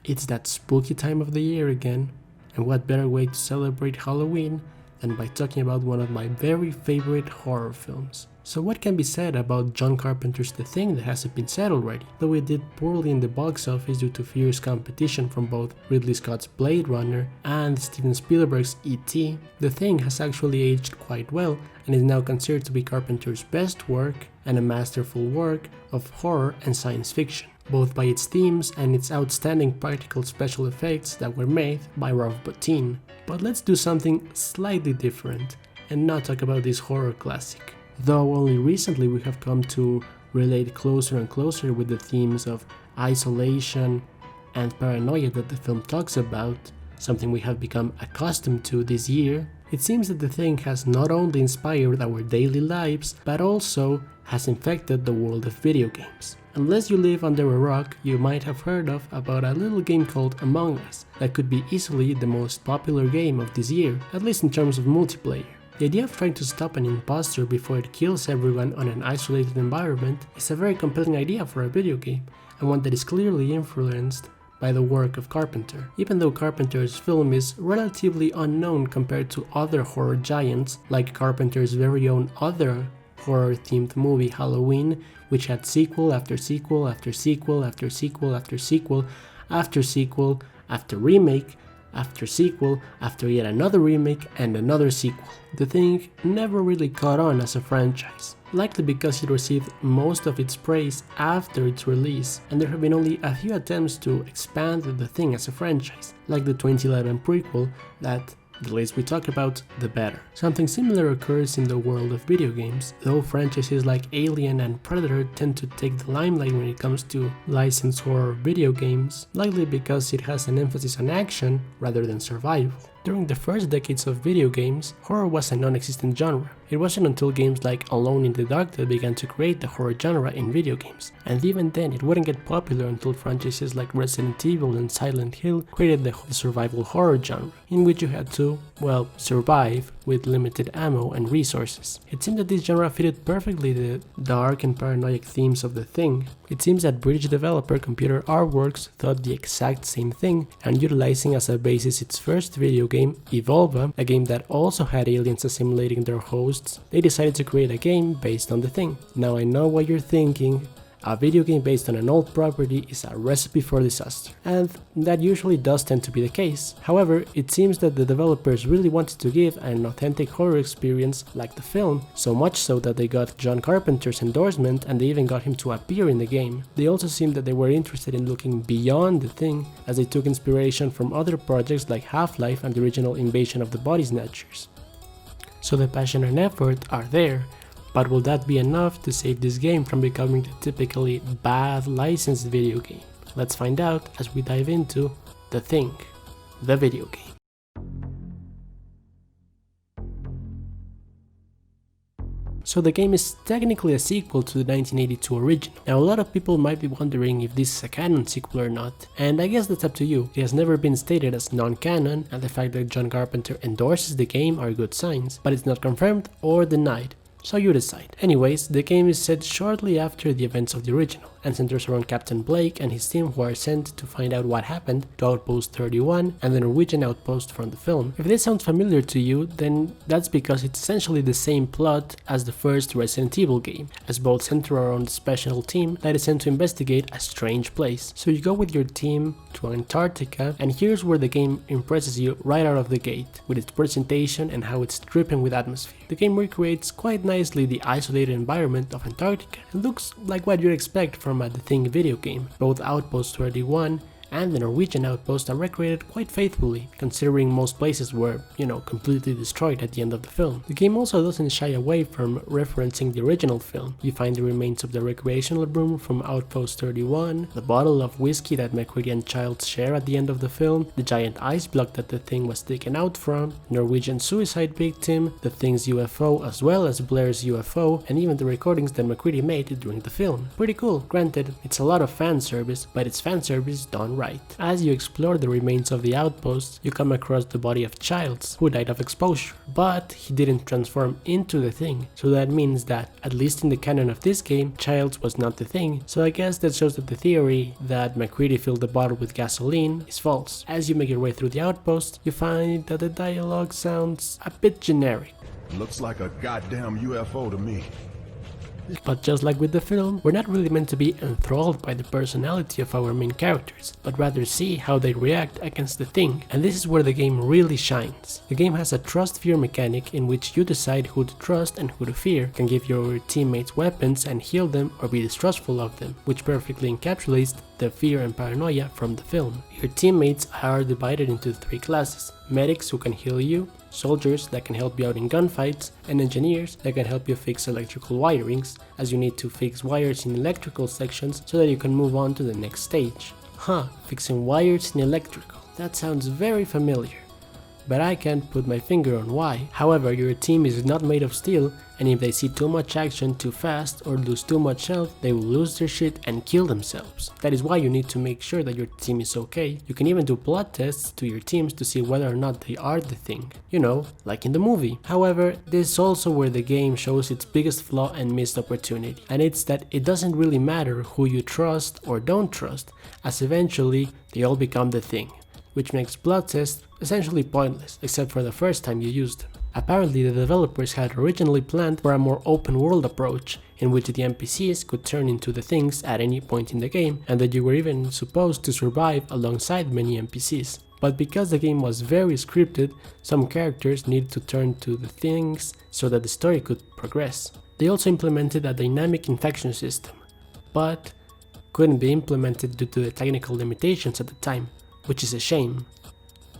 It's that spooky time of the year again, and what better way to celebrate Halloween than by talking about one of my very favorite horror films. So what can be said about John Carpenter's The Thing that hasn't been said already? Though it did poorly in the box office due to fierce competition from both Ridley Scott's Blade Runner and Steven Spielberg's E.T., The Thing has actually aged quite well and is now considered to be Carpenter's best work and a masterful work of horror and science fiction, both by its themes and its outstanding practical special effects that were made by Ralph Bottin. But let's do something slightly different and not talk about this horror classic. Though only recently we have come to relate closer and closer with the themes of isolation and paranoia that the film talks about, something we have become accustomed to this year, it seems that The Thing has not only inspired our daily lives, but also has infected the world of video games. Unless you live under a rock, you might have heard of about a little game called Among Us that could be easily the most popular game of this year, at least in terms of multiplayer. The idea of trying to stop an imposter before it kills everyone on an isolated environment is a very compelling idea for a video game, and one that is clearly influenced by the work of Carpenter. Even though Carpenter's film is relatively unknown compared to other horror giants, like Carpenter's very own other horror-themed movie Halloween, which had sequel after sequel after sequel after sequel after sequel after sequel after remake after sequel after yet another remake and another sequel. The Thing never really caught on as a franchise, likely because it received most of its praise after its release, and there have been only a few attempts to expand The Thing as a franchise, like the 2011 prequel that the less we talk about, the better. Something similar occurs in the world of video games, though franchises like Alien and Predator tend to take the limelight when it comes to licensed horror video games, likely because it has an emphasis on action rather than survival. During the first decades of video games, horror was a non-existent genre. It wasn't until games like Alone in the Dark that began to create the horror genre in video games, and even then it wouldn't get popular until franchises like Resident Evil and Silent Hill created the survival horror genre, in which you had to, well, survive with limited ammo and resources. It seemed that this genre fitted perfectly the dark and paranoid themes of The Thing. It seems that British developer Computer Artworks thought the exact same thing, and utilizing as a basis its first video game, Evolva, a game that also had aliens assimilating their hosts, they decided to create a game based on The Thing. Now I know what you're thinking. A video game based on an old property is a recipe for disaster, and that usually does tend to be the case. However, it seems that the developers really wanted to give an authentic horror experience like the film, so much so that they got John Carpenter's endorsement and they even got him to appear in the game. They also seemed that they were interested in looking beyond The Thing, as they took inspiration from other projects like Half-Life and the original Invasion of the Body Snatchers. So the passion and effort are there. But will that be enough to save this game from becoming the typically bad licensed video game? Let's find out as we dive into The Thing, the video game. So the game is technically a sequel to the 1982 original. Now a lot of people might be wondering if this is a canon sequel or not, and I guess that's up to you. It has never been stated as non-canon, and the fact that John Carpenter endorses the game are good signs, but it's not confirmed or denied. So you decide. Anyways, the game is set shortly after the events of the original, and centers around Captain Blake and his team who are sent to find out what happened to Outpost 31 and the Norwegian outpost from the film. If this sounds familiar to you, then that's because it's essentially the same plot as the first Resident Evil game, as both center around a special team that is sent to investigate a strange place. So you go with your team to Antarctica, and here's where the game impresses you right out of the gate, with its presentation and how it's dripping with atmosphere. The game recreates quite nicely the isolated environment of Antarctica. It looks like what you'd expect from a The Thing video game. Both Outpost 31 and the Norwegian outpost are recreated quite faithfully, considering most places were, completely destroyed at the end of the film. The game also doesn't shy away from referencing the original film. You find the remains of the recreational room from Outpost 31, the bottle of whiskey that McCready and Childs share at the end of the film, the giant ice block that The Thing was taken out from, Norwegian suicide victim, The Thing's UFO as well as Blair's UFO, and even the recordings that McCready made during the film. Pretty cool. Granted, it's a lot of fan service, but it's fan service done right. As you explore the remains of the outpost, you come across the body of Childs, who died of exposure, but he didn't transform into the thing, so that means that, at least in the canon of this game, Childs was not the thing, so I guess that shows that the theory that MacReady filled the bottle with gasoline is false. As you make your way through the outpost, you find that the dialogue sounds a bit generic. Looks like a goddamn UFO to me. But just like with the film, we're not really meant to be enthralled by the personality of our main characters, but rather see how they react against the thing, and this is where the game really shines. The game has a trust-fear mechanic in which you decide who to trust and who to fear, can give your teammates weapons and heal them or be distrustful of them, which perfectly encapsulates the fear and paranoia from the film. Your teammates are divided into 3 classes: medics who can heal you, soldiers that can help you out in gunfights, and engineers that can help you fix electrical wirings, as you need to fix wires in electrical sections so that you can move on to the next stage. Fixing wires in electrical. That sounds very familiar, but I can't put my finger on why. However, your team is not made of steel, and if they see too much action too fast or lose too much health, they will lose their shit and kill themselves. That is why you need to make sure that your team is okay. You can even do blood tests to your teams to see whether or not they are the thing. You know, like in the movie. However, this is also where the game shows its biggest flaw and missed opportunity. And it's that it doesn't really matter who you trust or don't trust, as eventually they all become the thing, which makes blood tests essentially pointless, except for the first time you use them. Apparently, the developers had originally planned for a more open world approach, in which the NPCs could turn into the things at any point in the game, and that you were even supposed to survive alongside many NPCs. But because the game was very scripted, some characters needed to turn to the things so that the story could progress. They also implemented a dynamic infection system, but couldn't be implemented due to the technical limitations at the time, which is a shame.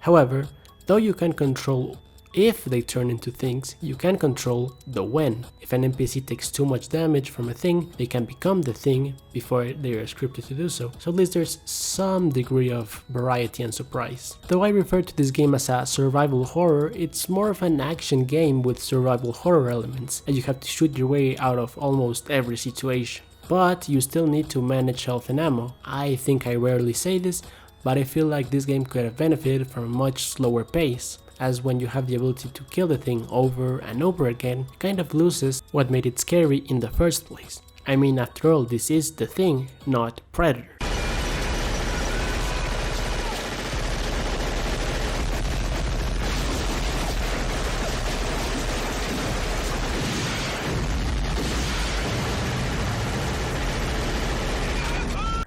However, though you can control if they turn into things, you can control the when. If an NPC takes too much damage from a thing, they can become the thing before they are scripted to do so. So at least there's some degree of variety and surprise. Though I refer to this game as a survival horror, it's more of an action game with survival horror elements, and you have to shoot your way out of almost every situation. But you still need to manage health and ammo. I think I rarely say this, but I feel like this game could have benefited from a much slower pace, as when you have the ability to kill the thing over and over again, it kind of loses what made it scary in the first place. I mean, after all, this is the thing, not Predator.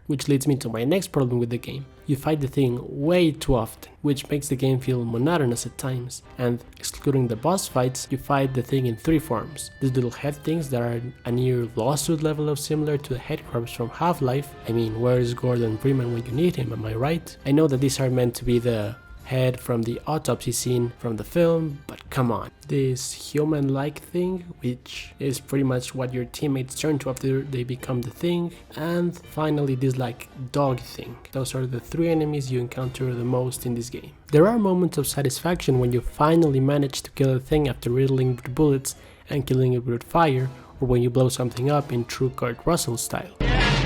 Which leads me to my next problem with the game. You fight the thing way too often, which makes the game feel monotonous at times, and excluding the boss fights, you fight the thing in 3 forms. These little head things that are a near lawsuit level of similar to the headcrabs from Half-Life. I mean, where is Gordon Freeman when you need him, am I right? I know that these are meant to be the head from the autopsy scene from the film, but come on. This human-like thing, which is pretty much what your teammates turn to after they become the thing, and finally this like dog thing. Those are the 3 enemies you encounter the most in this game. There are moments of satisfaction when you finally manage to kill a thing after riddling it with bullets and killing it with fire, or when you blow something up in true Kurt Russell style.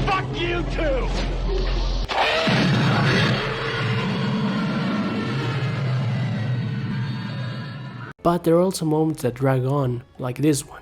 Fuck you too! But there are also moments that drag on, like this one.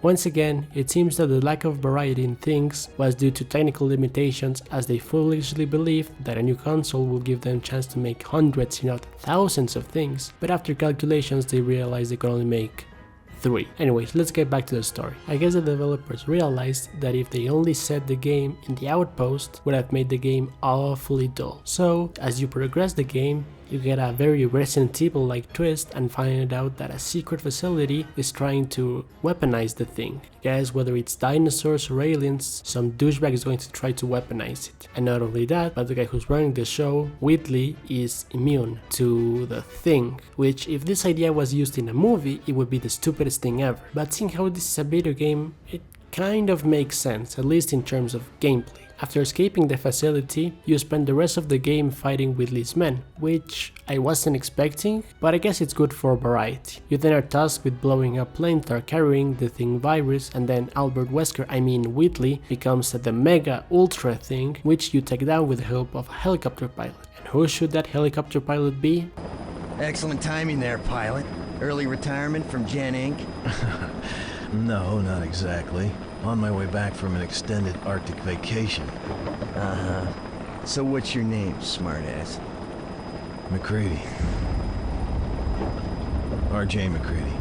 Once again, it seems that the lack of variety in things was due to technical limitations, as they foolishly believed that a new console will give them a chance to make hundreds if not thousands of things, but after calculations they realized they could only make 3. Anyways, let's get back to the story. I guess the developers realized that if they only set the game in the outpost, would have made the game awfully dull. So, as you progress the game, you get a very Resident Evil-like twist and find out that a secret facility is trying to weaponize the thing. Guess whether it's dinosaurs or aliens, some douchebag is going to try to weaponize it. And not only that, but the guy who's running the show, Whitley, is immune to the thing, which if this idea was used in a movie, it would be the stupidest thing ever. But seeing how this is a video game, it kind of makes sense, at least in terms of gameplay. After escaping the facility, you spend the rest of the game fighting Whitley's men, which I wasn't expecting, but I guess it's good for variety. You then are tasked with blowing up planes that are carrying the thing virus, and then Albert Wesker, Whitley, becomes the mega ultra thing, which you take down with the help of a helicopter pilot. And who should that helicopter pilot be? Excellent timing there, pilot. Early retirement from Gen Inc. No, not exactly. On my way back from an extended Arctic vacation. So what's your name, smartass? McCready. R.J. McCready.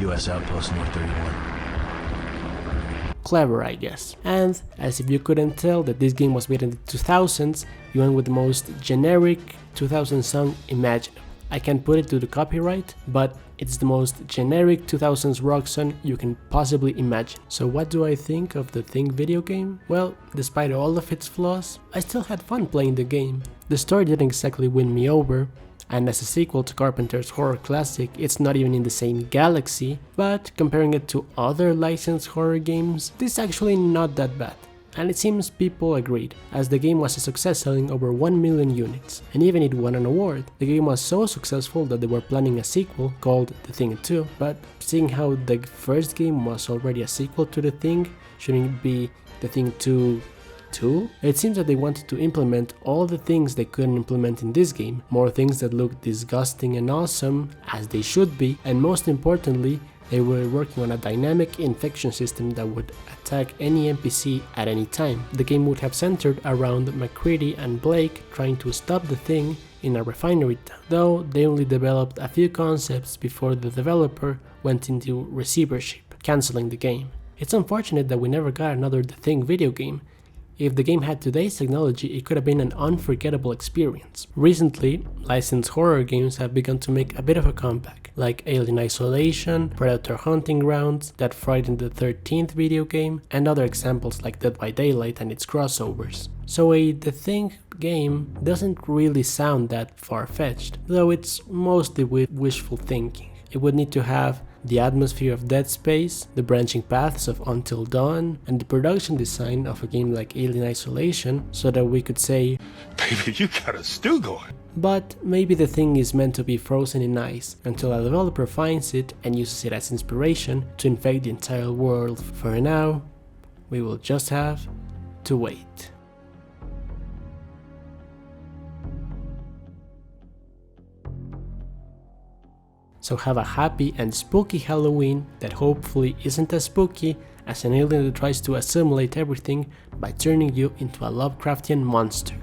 U.S. Outpost North 31. Clever, I guess. And as if you couldn't tell that this game was made in the 2000s, you went with the most generic 2000 song imaginable. I can't put it to the copyright, but it's the most generic 2000s rock song you can possibly imagine. So what do I think of the Thing video game? Well, despite all of its flaws, I still had fun playing the game. The story didn't exactly win me over, and as a sequel to Carpenter's horror classic, it's not even in the same galaxy, but comparing it to other licensed horror games, this is actually not that bad. And it seems people agreed, as the game was a success, selling over 1 million units, and even it won an award. The game was so successful that they were planning a sequel called The Thing 2, but seeing how the first game was already a sequel to The Thing, shouldn't it be The Thing 2? It seems that they wanted to implement all the things they couldn't implement in this game, more things that look disgusting and awesome, as they should be, and most importantly, they were working on a dynamic infection system that would attack any NPC at any time. The game would have centered around McCready and Blake trying to stop the thing in a refinery town, though they only developed a few concepts before the developer went into receivership, cancelling the game. It's unfortunate that we never got another The Thing video game. If the game had today's technology, it could have been an unforgettable experience. Recently, licensed horror games have begun to make a bit of a comeback, like Alien Isolation, Predator Hunting Grounds, that Friday the 13th video game, and other examples like Dead by Daylight and its crossovers. So a The Thing game doesn't really sound that far-fetched, though it's mostly wishful thinking. It would need to have the atmosphere of Dead Space, the branching paths of Until Dawn, and the production design of a game like Alien Isolation, so that we could say, Baby, you got a stew going. but maybe the thing is meant to be frozen in ice until a developer finds it and uses it as inspiration to infect the entire world. For now, we will just have to wait. So have a happy and spooky Halloween that hopefully isn't as spooky as an alien that tries to assimilate everything by turning you into a Lovecraftian monster.